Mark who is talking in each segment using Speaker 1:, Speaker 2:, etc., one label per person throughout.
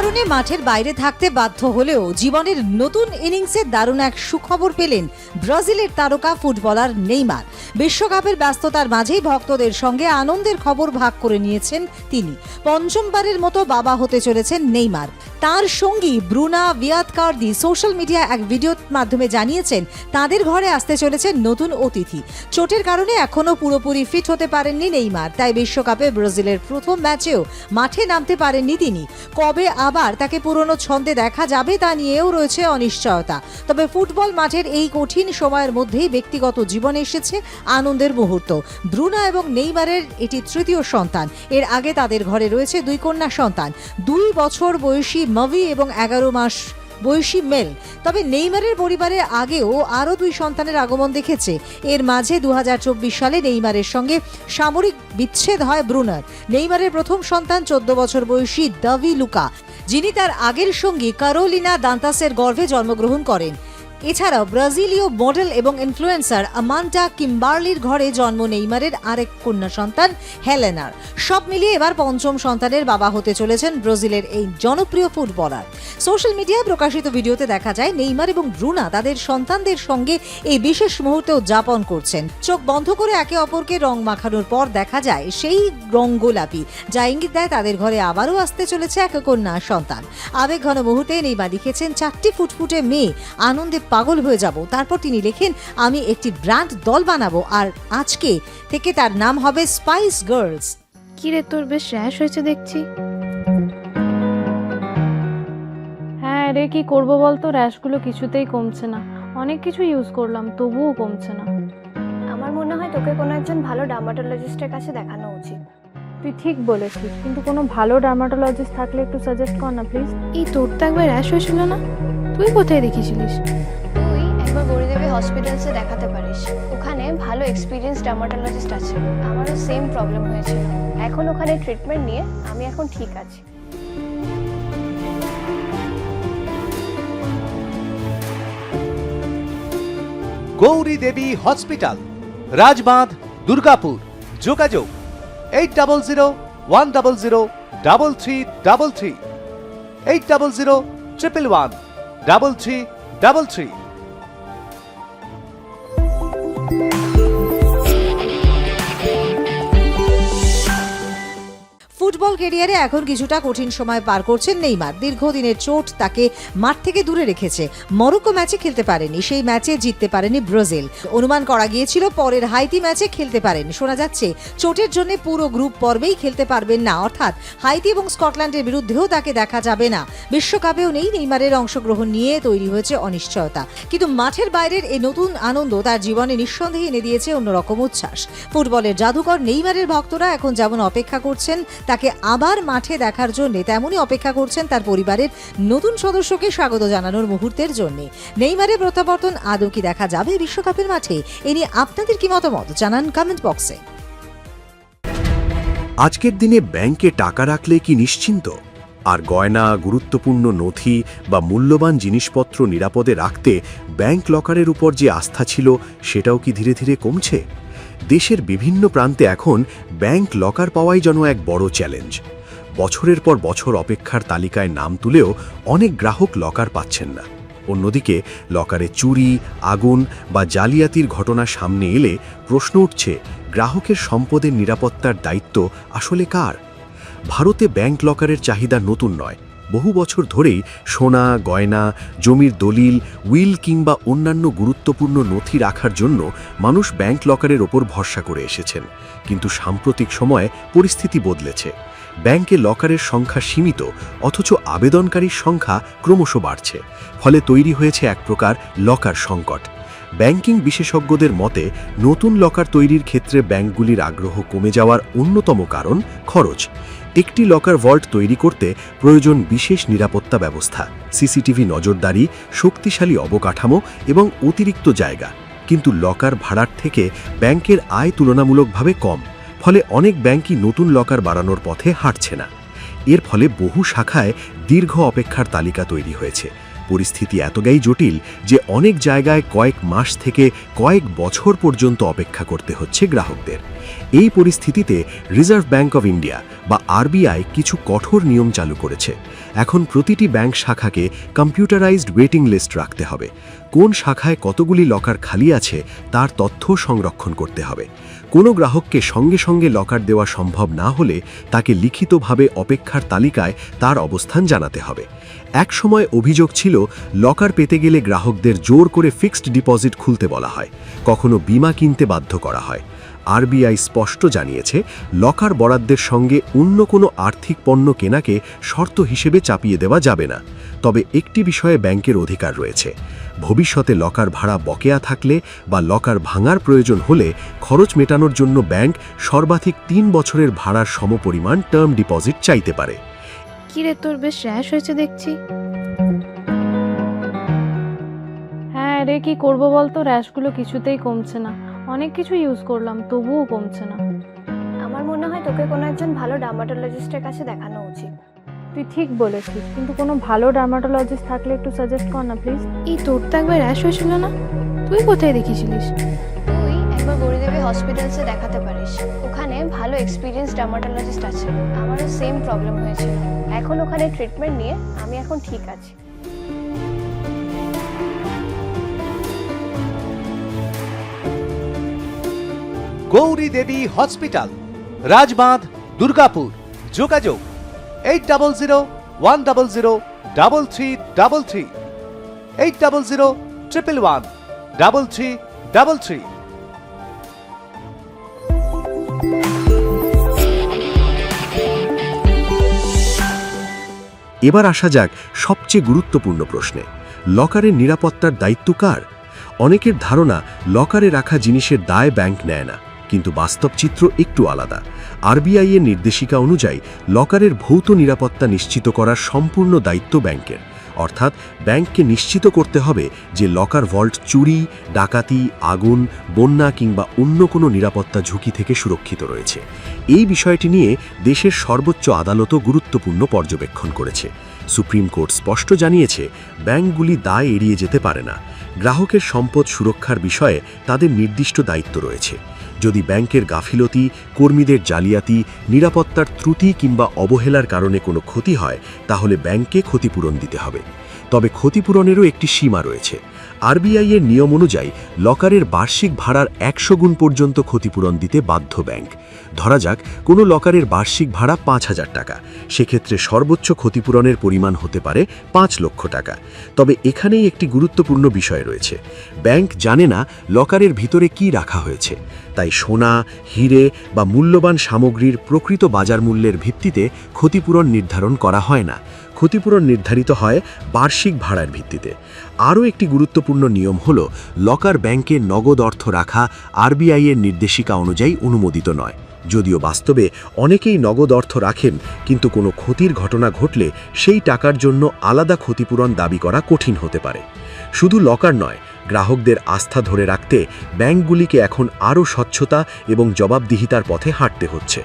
Speaker 1: কারণে মাঠের বাইরে থাকতে বাধ্য হলেও জীবনের নতুন ইনিংসে দারুণ এক সুখবর পেলেন ব্রাজিলের তারকা ফুটবলার নেইমার। বিশ্বকাপের ব্যস্ততার মাঝেই ভক্তদের সঙ্গে আনন্দের খবর ভাগ করে নিয়েছেন তিনি। পঞ্চমবারের মতো বাবা হতে চলেছেন নেইমার। তার সঙ্গী ব্রুনা ভিয়াতকার্দি সোশ্যাল মিডিয়া এক ভিডিওর মাধ্যমে জানিয়েছেন তাদের ঘরে আসতে চলেছে নতুন অতিথি। চোটের কারণে এখনো পুরোপুরি ফিট হতে পারেননি নেইমার, তাই বিশ্বকাপে ব্রাজিলের প্রথম ম্যাচেও মাঠে নামতে পারেননি তিনি। কবে আবার তাকে পুরনো ছন্দে দেখা যাবে তা নিয়েও রয়েছে অনিশ্চয়তা। তবে ফুটবল মাঠের এই কঠিন সময়ের মধ্যেই ব্যক্তিগত জীবনে এসেছে আনন্দের মুহূর্ত। ব্রুনা এবং নেইমারের এটি তৃতীয় সন্তান। এর আগে তাদের ঘরে রয়েছে দুই কন্যা সন্তান, 2 বছর বয়সী মাভি এবং 11 মাস বয়সী মেল। তবে নেইমারের পরিবারে আগেও আরও 2 সন্তানের আগমন দেখেছে। এর মাঝে 2024 সালে নেইমারের সঙ্গে সামরিক বিচ্ছেদ হয় ব্রুনার। নেইমারের প্রথম সন্তান 14 বছর বয়সী দাভি লুকা, যিনি তার আগের সঙ্গী কারোলিনা দান্তাসের গর্ভে জন্মগ্রহণ করেন। এছাড়াও ব্রাজিলীয় মডেল এবং ইনফ্লুয়েন্সার আমান্ডা কিম্বার্লির ঘরে জন্ম নেইমারের আরেক কন্যা সন্তান হেলেনার। সব মিলিয়ে এবার পঞ্চম সন্তানের বাবা হতে চলেছেন ব্রাজিলের এই জনপ্রিয় ফুটবলার। সোশ্যাল মিডিয়ায় প্রকাশিত ভিডিওতে দেখা যায় নেইমার এবং ব্রুনা তাদের সন্তানদের সঙ্গে এই বিশেষ মুহূর্তে উদযাপন করছেন। চোখ বন্ধ করে একে অপরকে রং মাখানোর পর দেখা যায় সেই রং গোলাপি, যা ইঙ্গিত দেয় তাদের ঘরে আবারও আসতে চলেছে এক কন্যা সন্তান। আবেগঘন মুহূর্তে নেইমার লিখেছেন 4টি ফুটফুটে মেয়ে, আনন্দে পাগল হয়ে যাব। তারপর তিনি লেখেন, আমি একটি ব্র্যান্ড দল বানাবো আর আজকে থেকে তার নাম হবে স্পাইস গার্লস।
Speaker 2: কি রে, তোর বেশ র্যাশ হয়েছে দেখছি।
Speaker 3: হ্যাঁ রে, কি করবো বলতো, র্যাশগুলো কিছুতেই কমছে না। অনেক কিছু ইউজ করলাম তবুও কমছে না।
Speaker 4: আমার মনে হয় তোকে কোনো একজন ভালো ডার্মাটোলজিস্টের কাছে দেখানো উচিত।
Speaker 3: তুই ঠিক বলেছিস, কিন্তু কোনো ভালো ডার্মাটোলজিস্ট থাকলে একটু সাজেস্ট কর না প্লিজ।
Speaker 2: এই তোর তো একবার র্যাশ হয়েছিল না? তুই কোথায় দেখিয়েছিলিস?
Speaker 4: তুই একবার গৌরীদেবী হসপিটালসে দেখাতে পারিস, ওখানে ভালো এক্সপিরিয়েন্স ডার্মাটোলজিস্ট আছে। আমারও সেম প্রবলেম হয়েছিল, এখন ওখানে ট্রিটমেন্ট নিয়ে আমি এখন ঠিক আছি।
Speaker 5: গৌরী দেবী হসপিটাল, রাজবাঁধ, দুর্গাপুর। যোগাযোগ 8001003333, 8001113333।
Speaker 1: ফুটবল ক্যারিয়ারে এখন কিছুটা কঠিন সময় পার করছেন নেইমার। দীর্ঘদিনের চোট তাকে মাঠ থেকে দূরে রেখেছে। মরক্কো ম্যাচে খেলতে পারেনি, সেই ম্যাচে জিততে পারেনি ব্রাজিল। অনুমান করা গিয়েছিল পরের হাইতি ম্যাচে খেলতে পারেন। শোনা যাচ্ছে চোটের জন্য পুরো গ্রুপ পর্বেই খেলতে পারবেন না, অর্থাৎ হাইতি এবং স্কটল্যান্ডের বিরুদ্ধেও তাকে দেখা যাবে না। বিশ্বকাপেও নেই। নেইমারের অংশগ্রহণ নিয়ে তৈরি হয়েছে অনিশ্চয়তা, কিন্তু মাঠের বাইরের এই নতুন আনন্দ তার জীবনে নিঃসন্দেহে এনে দিয়েছে অন্যরকম উচ্ছ্বাস। ফুটবলের জাদুকর নেইমারের ভক্তরা এখন যেমন অপেক্ষা করছেন তাকে আবার মাঠে দেখার জন্য, তেমনই অপেক্ষা করছেন তার পরিবারের নতুন সদস্যকে স্বাগত জানানোর মুহূর্তের জন্য। নেইমারের প্রত্যাবর্তন আদৌ কি দেখা যাবে বিশ্বকাপের মাঠে? এ নিয়ে আপনাদের কি মতামত জানান কমেন্ট বক্সে।
Speaker 6: আজকের দিনে ব্যাংকে টাকা রাখলে কি নিশ্চিন্ত? আর গয়না, গুরুত্বপূর্ণ নথি বা মূল্যবান জিনিসপত্র নিরাপদে রাখতে ব্যাংক লকারের উপর যে আস্থা ছিল সেটাও কি ধীরে ধীরে কমছে? দেশের বিভিন্ন প্রান্তে এখন ব্যাংক লকার পাওয়াই যেন এক বড় চ্যালেঞ্জ। বছরের পর বছর অপেক্ষার তালিকায় নাম তুলেও অনেক গ্রাহক লকার পাচ্ছেন না। অন্যদিকে লকারে চুরি, আগুন বা জালিয়াতির ঘটনা সামনে এলে প্রশ্ন উঠছে, গ্রাহকের সম্পদের নিরাপত্তার দায়িত্ব আসলে কার? ভারতে ব্যাংক লকারের চাহিদা নতুন নয়। বহু বছর ধরেই সোনা, গয়না, জমির দলিল, উইল কিংবা অন্যান্য গুরুত্বপূর্ণ নথি রাখার জন্য মানুষ ব্যাংক লকারের ওপর ভরসা করে এসেছেন। কিন্তু সাম্প্রতিক সময়ে পরিস্থিতি বদলেছে। ব্যাংকে লকারের সংখ্যা সীমিত, অথচ আবেদনকারীর সংখ্যা ক্রমশ বাড়ছে। ফলে তৈরি হয়েছে এক প্রকার লকার সংকট। ব্যাংকিং বিশেষজ্ঞদের মতে নতুন লকার তৈরির ক্ষেত্রে ব্যাংকগুলির আগ্রহ কমে যাওয়ার অন্যতম কারণ খরচ। একটি লকার ভল্ট তৈরি করতে প্রয়োজন বিশেষ নিরাপত্তা ব্যবস্থা, সিসিটিভি নজরদারি, শক্তিশালী অবকাঠামো এবং অতিরিক্ত জায়গা। কিন্তু লকার ভাড়ার থেকে ব্যাংকের আয় তুলনামূলকভাবে কম। ফলে অনেক ব্যাংকই নতুন লকার বাড়ানোর পথে হাঁটছে না। এর ফলে বহু শাখায় দীর্ঘ অপেক্ষার তালিকা তৈরি হয়েছে। পরিস্থিতি এতটাই জটিল যে অনেক জায়গায় কয়েক মাস থেকে কয়েক বছর পর্যন্ত অপেক্ষা করতে হচ্ছে গ্রাহকদের। এই পরিস্থিতিতে রিজার্ভ ব্যাংক অফ ইন্ডিয়া বা আরবিআই কিছু কঠোর নিয়ম চালু করেছে। এখন প্রতিটি ব্যাংক শাখাকে কম্পিউটারাইজড ওয়েটিং লিস্ট রাখতে হবে। কোন শাখায় কতগুলি লকার খালি আছে তার তথ্য সংরক্ষণ করতে হবে। কোনো গ্রাহককে সঙ্গে সঙ্গে লকার দেওয়া সম্ভব না হলে তাকে লিখিতভাবে অপেক্ষার তালিকায় তার অবস্থান জানাতে হবে। এক সময় অভিযোগ ছিল লকার পেতে গেলে গ্রাহকদের জোর করে ফিক্সড ডিপোজিট খুলতে বলা হয়, কখনো বীমা কিনতে বাধ্য করা হয়। আরবিআই স্পষ্ট জানিয়েছে লকার বরাদ্দের সঙ্গে অন্য কোনো আর্থিক পণ্য কেনাকে শর্ত হিসেবে চাপিয়ে দেওয়া যাবে না। তবে একটি বিষয়ে ব্যাংকের অধিকার রয়েছে। ভবিষ্যতে লকার ভাড়া বকেয়া থাকলে বা লকার ভাঙার প্রয়োজন হলে খরচ মেটানোর জন্য ব্যাংক সর্বাধিক 3 বছরের ভাড়ার সমপরিমাণ টার্ম ডিপোজিট চাইতে পারে।
Speaker 2: কি রে, তোর বেশ র্যাশ হয়েছে দেখছি।
Speaker 3: হ্যাঁ রে, কি করব বলতো, র্যাশগুলো কিছুতেই কমছে না। অনেক কিছু ইউজ করলাম, তবুও কমছে না।
Speaker 4: আমার মনে হয় তোকে কোনো একজন ভালো ডার্মাটোলজিস্টের কাছে দেখানো উচিত।
Speaker 3: তুই ঠিক বলেছিস, কিন্তু কোনো ভালো ডার্মাটোলজিস্ট থাকলে একটু সাজেস্ট কর না প্লিজ।
Speaker 2: এই তোর তো একবার র্যাশ হয়েছিল না, তুই কোথায় দেখিয়েছিলিস?
Speaker 4: তুই একবার গৌরীদেবী হসপিটালসে দেখাতে পারিস, ওখানে ভালো এক্সপিরিয়েন্স ডার্মাটোলজিস্ট আছে। আমারও সেম প্রবলেম হয়েছিল, এখন ওখানে ট্রিটমেন্ট নিয়ে আমি এখন ঠিক আছি।
Speaker 5: গৌরী দেবী হসপিটাল, রাজবাঁধ, দুর্গাপুর। যোগাযোগ 8001003333, 8001113333।
Speaker 6: এবার আসা যাক সবচেয়ে গুরুত্বপূর্ণ প্রশ্নে, লকারের নিরাপত্তার দায়িত্ব কার? অনেকের ধারণা লকারে রাখা জিনিসের দায় ব্যাংক নেয় না, কিন্তু বাস্তব চিত্র একটু আলাদা। আরবিআই এর নির্দেশিকা অনুযায়ী লকারের ভৌত নিরাপত্তা নিশ্চিত করার সম্পূর্ণ দায়িত্ব ব্যাংকের। অর্থাৎ ব্যাংককে নিশ্চিত করতে হবে যে লকার ভল্ট চুরি, ডাকাতি, আগুন, বন্যা কিংবা অন্য কোনো নিরাপত্তা ঝুঁকি থেকে সুরক্ষিত রয়েছে। এই বিষয়টি নিয়ে দেশের সর্বোচ্চ আদালতও গুরুত্বপূর্ণ পর্যবেক্ষণ করেছে। সুপ্রিম কোর্ট স্পষ্ট জানিয়েছে ব্যাংকগুলি দায় এড়িয়ে যেতে পারে না। গ্রাহকের সম্পদ সুরক্ষার বিষয়ে তাদের নির্দিষ্ট দায়িত্ব রয়েছে। যদি ব্যাংকের গাফিলতি, কর্মীদের জালিয়াতি, নিরাপত্তার ত্রুটি কিংবা অবহেলার কারণে কোনো ক্ষতি হয়, তাহলে ব্যাংককে ক্ষতিপূরণ দিতে হবে। তবে ক্ষতিপূরণেরও একটি সীমা রয়েছে। আরবিআই এর নিয়ম অনুযায়ী লকারের বার্ষিক ভাড়ার 100 গুণ পর্যন্ত ক্ষতিপূরণ দিতে বাধ্য ব্যাংক। ধরা যাক কোনো লকারের বার্ষিক ভাড়া 5,000 টাকা, সেক্ষেত্রে সর্বোচ্চ ক্ষতিপূরণের পরিমাণ হতে পারে 5 লক্ষ টাকা। তবে এখানেই একটি গুরুত্বপূর্ণ বিষয় রয়েছে, ব্যাংক জানে না লকারের ভিতরে কি রাখা হয়েছে। তাই সোনা, হিরে বা মূল্যবান সামগ্রীর প্রকৃত বাজার মূল্যের ভিত্তিতে ক্ষতিপূরণ নির্ধারণ করা হয় না। ক্ষতিপূরণ নির্ধারিত হয় বার্ষিক ভাড়ার ভিত্তিতে। আরও একটি গুরুত্বপূর্ণ নিয়ম হল, লকার ব্যাংকে নগদ অর্থ রাখা আরবিআই এর নির্দেশিকা অনুযায়ী অনুমোদিত নয়। যদিও বাস্তবে অনেকেই নগদ অর্থ রাখেন, কিন্তু কোনো ক্ষতির ঘটনা ঘটলে সেই টাকার জন্য আলাদা ক্ষতিপূরণ দাবি করা কঠিন হতে পারে। শুধু লকার নয়, গ্রাহকদের আস্থা ধরে রাখতে ব্যাংকগুলিকে এখন আরও স্বচ্ছতা এবং জবাবদিহিতার পথে হাঁটতে হচ্ছে।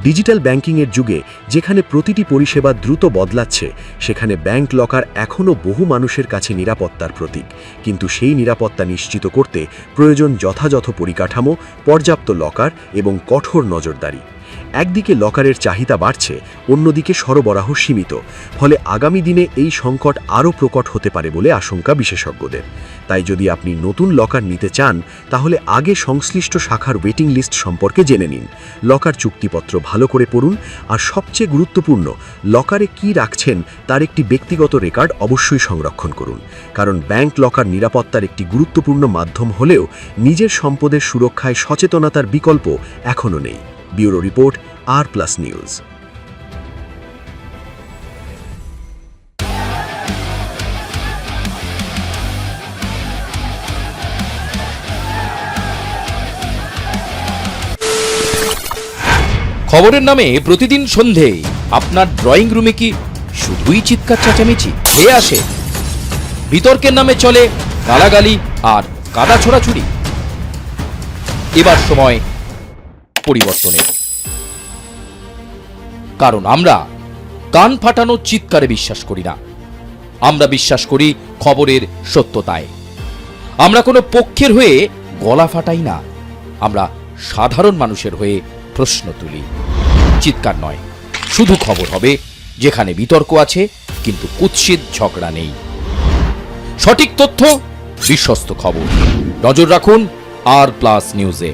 Speaker 6: ডিজিটাল ব্যাংকিংয়ের যুগে যেখানে প্রতিটি পরিষেবা দ্রুত বদলাচ্ছে, সেখানে ব্যাংক লকার এখনও বহু মানুষের কাছে নিরাপত্তার প্রতীক। কিন্তু সেই নিরাপত্তা নিশ্চিত করতে প্রয়োজন যথাযথ পরিকাঠামো, পর্যাপ্ত লকার এবং কঠোর নজরদারি। একদিকে লকারের চাহিদা বাড়ছে, অন্যদিকে সরবরাহ সীমিত। ফলে আগামী দিনে এই সংকট আরও প্রকট হতে পারে বলে আশঙ্কা বিশেষজ্ঞদের। তাই যদি আপনি নতুন লকার নিতে চান, তাহলে আগে সংশ্লিষ্ট শাখার ওয়েটিং লিস্ট সম্পর্কে জেনে নিন, লকার চুক্তিপত্র ভালো করে পড়ুন, আর সবচেয়ে গুরুত্বপূর্ণ, লকারে কি রাখছেন তার একটি ব্যক্তিগত রেকর্ড অবশ্যই সংরক্ষণ করুন। কারণ ব্যাংক লকার নিরাপত্তার একটি গুরুত্বপূর্ণ মাধ্যম হলেও নিজের সম্পদের সুরক্ষায় সচেতনতার বিকল্প এখনও নেই। ব্যুরো রিপোর্ট, আর+ নিউজ।
Speaker 7: খবরের নামে প্রতিদিন সন্ধে আপনার ড্রয়িং রুমে কি শুধুই চিৎকার চেঁচামেচি খেয়ে আসে? বিতর্কের নামে চলে গালাগালি আর কাদা ছোড়াছুড়ি। এবার সময় পরিবর্তনের, কারণ আমরা কান ফাটানো চিৎকারে বিশ্বাস করি না, আমরা বিশ্বাস করি খবরের সত্যতায়। আমরা কোনো পক্ষের হয়ে গলা ফাটাই না, আমরা সাধারণ মানুষের হয়ে প্রশ্ন তুলি। চিৎকার নয়, শুধু খবর হবে যেখানে বিতর্ক আছে কিন্তু কুৎসিত ঝগড়া নেই। সঠিক তথ্য, বিশ্বস্ত খবর। নজর রাখুন আর প্লাস নিউজে।